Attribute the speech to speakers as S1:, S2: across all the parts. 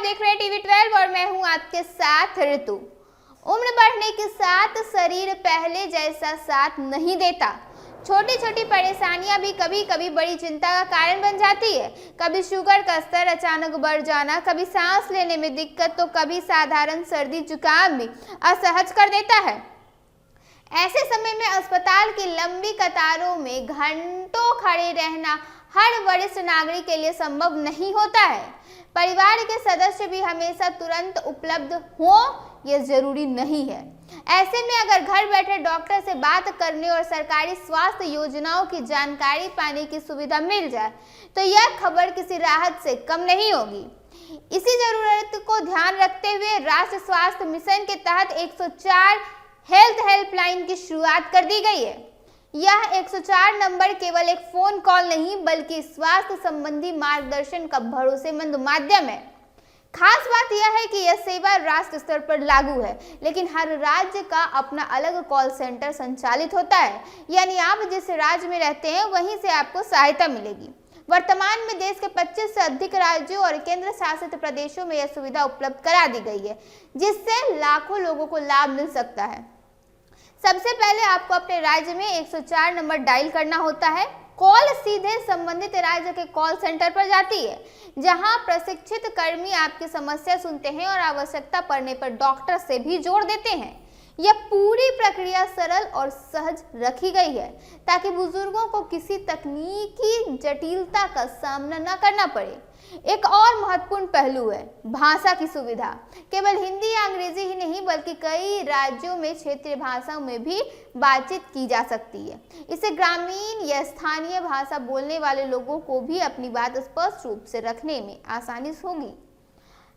S1: देख रहे हैं टीवी 12 और मैं हूं आपके साथ ऋतु। उम्र बढ़ने के साथ शरीर पहले जैसा साथ नहीं देता। छोटी छोटी परेशानियां भी कभी कभी बड़ी चिंता का कारण बन जाती है। कभी शुगर का स्तर अचानक बढ़ जाना, कभी सांस लेने में दिक्कत, तो कभी साधारण सर्दी जुकाम भी असहज कर देता है। ऐसे समय में अस्पताल की लंबी कतारों में घंटों खड़े रहना हर वरिष्ठ नागरिक के लिए संभव नहीं होता है। परिवार के सदस्य भी हमेशा तुरंत उपलब्ध हो यह जरूरी नहीं है। ऐसे में अगर घर बैठे डॉक्टर से बात करने और सरकारी स्वास्थ्य योजनाओं की जानकारी पाने की सुविधा मिल जाए तो यह खबर किसी राहत से कम नहीं होगी। इसी जरूरत को ध्यान रखते हुए राष्ट्रीय स्वास्थ्य मिशन के तहत 104 हेल्थ हेल्पलाइन की शुरुआत कर दी गई है। यह 104 नंबर केवल एक फोन कॉल नहीं बल्कि स्वास्थ्य संबंधी मार्गदर्शन का भरोसेमंद माध्यम है। खास बात यह है कि यह सेवा राष्ट्र स्तर पर लागू है, लेकिन हर राज्य का अपना अलग कॉल सेंटर संचालित होता है। यानी आप जिस राज्य में रहते हैं वहीं से आपको सहायता मिलेगी। वर्तमान में देश के 25 से अधिक राज्यों और केंद्र शासित प्रदेशों में यह सुविधा उपलब्ध करा दी गई है, जिससे लाखों लोगों को लाभ मिल सकता है। सबसे पहले आपको अपने राज्य में 104 नंबर डायल करना होता है। कॉल सीधे संबंधित राज्य के कॉल सेंटर पर जाती है, जहां प्रशिक्षित कर्मी आपकी समस्या सुनते हैं और आवश्यकता पड़ने पर डॉक्टर से भी जोड़ देते हैं। यह पूरी प्रक्रिया सरल और सहज रखी गई है ताकि बुजुर्गों को किसी तकनीकी जटिलता का सामना न करना पड़े। एक और महत्वपूर्ण पहलू है भाषा की सुविधा। केवल हिंदी या अंग्रेजी ही नहीं बल्कि कई राज्यों में क्षेत्रीय भाषाओं में भी बातचीत की जा सकती है। इससे ग्रामीण या स्थानीय भाषा बोलने वाले लोगों को भी अपनी बात स्पष्ट रूप से रखने में आसानी होगी।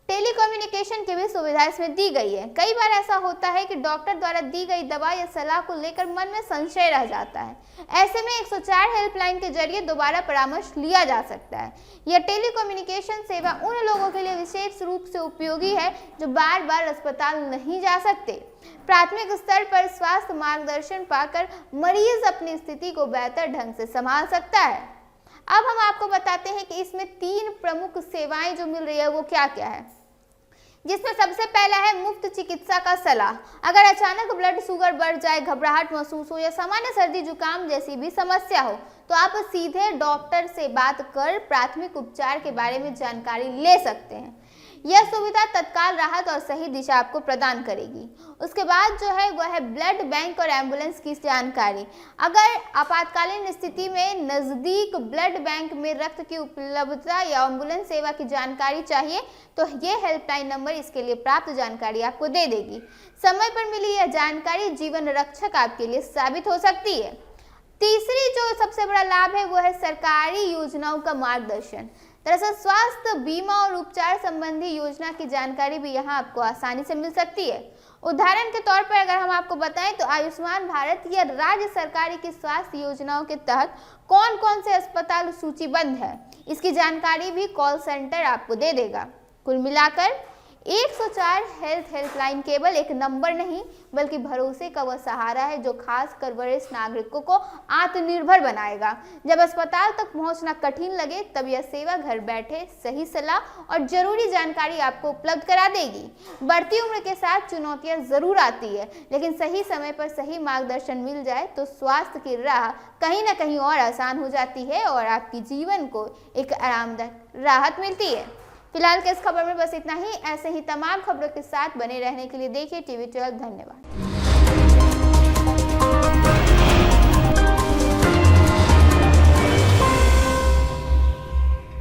S1: टेलीकम्युनिकेशन की भी सुविधा इसमें दी गई है। कई बार ऐसा होता है कि डॉक्टर द्वारा दी गई दवा या सलाह को लेकर मन में संशय रह जाता है। ऐसे में 104 हेल्पलाइन के जरिए दोबारा परामर्श लिया जा सकता है। यह टेलीकम्युनिकेशन सेवा उन लोगों के लिए विशेष रूप से उपयोगी है जो बार बार अस्पताल नहीं जा सकते। प्राथमिक स्तर पर स्वास्थ्य मार्गदर्शन पाकर मरीज अपनी स्थिति को बेहतर ढंग से संभाल सकता है। अब हम आपको बताते हैं कि इसमें 3 प्रमुख सेवाएं जो मिल रही है वो क्या क्या है, जिसमें सबसे पहला है मुफ्त चिकित्सा का सलाह। अगर अचानक ब्लड शुगर बढ़ जाए, घबराहट महसूस हो या सामान्य सर्दी जुकाम जैसी भी समस्या हो तो आप सीधे डॉक्टर से बात कर प्राथमिक उपचार के बारे में जानकारी ले सकते हैं। यह सुविधा तत्काल राहत और सही दिशा आपको प्रदान करेगी। उसके बाद जो है वह है ब्लड बैंक और एम्बुलेंस की जानकारी। अगर आपातकालीन स्थिति में नज़दीक ब्लड बैंक में रक्त की उपलब्धता या एम्बुलेंस सेवा की जानकारी चाहिए तो ये हेल्पलाइन नंबर इसके लिए प्राप्त जानकारी आपको दे देगी। समय पर मिली यह जानकारी जीवन रक्षक आपके लिए साबित हो सकती है। तीसरी जो सबसे बड़ा लाभ है वो है सरकारी योजनाओं का मार्गदर्शन। दरअसल स्वास्थ्य बीमा और उपचार संबंधी योजना की जानकारी भी यहाँ आपको आसानी से मिल सकती है। उदाहरण के तौर पर अगर हम आपको बताएं तो आयुष्मान भारत या राज्य सरकारी की स्वास्थ्य योजनाओं के तहत कौन कौन से अस्पताल सूचीबद्ध है, इसकी जानकारी भी कॉल सेंटर आपको दे देगा। कुल मिलाकर 104 हेल्थ हेल्पलाइन केवल एक नंबर नहीं बल्कि भरोसे का वह सहारा है जो खास कर वरिष्ठ नागरिकों को आत्मनिर्भर बनाएगा। जब अस्पताल तक पहुंचना कठिन लगे तब यह सेवा घर बैठे सही सलाह और जरूरी जानकारी आपको उपलब्ध करा देगी। बढ़ती उम्र के साथ चुनौतियां जरूर आती है, लेकिन सही समय पर सही मार्गदर्शन मिल जाए तो स्वास्थ्य की राह कहीं ना कहीं और आसान हो जाती है और आपकी जीवन को एक आरामदायक राहत मिलती है। फिलहाल के इस खबर में बस इतना ही। ऐसे ही तमाम खबरों के साथ बने रहने के लिए देखिए टीवी 12। धन्यवाद।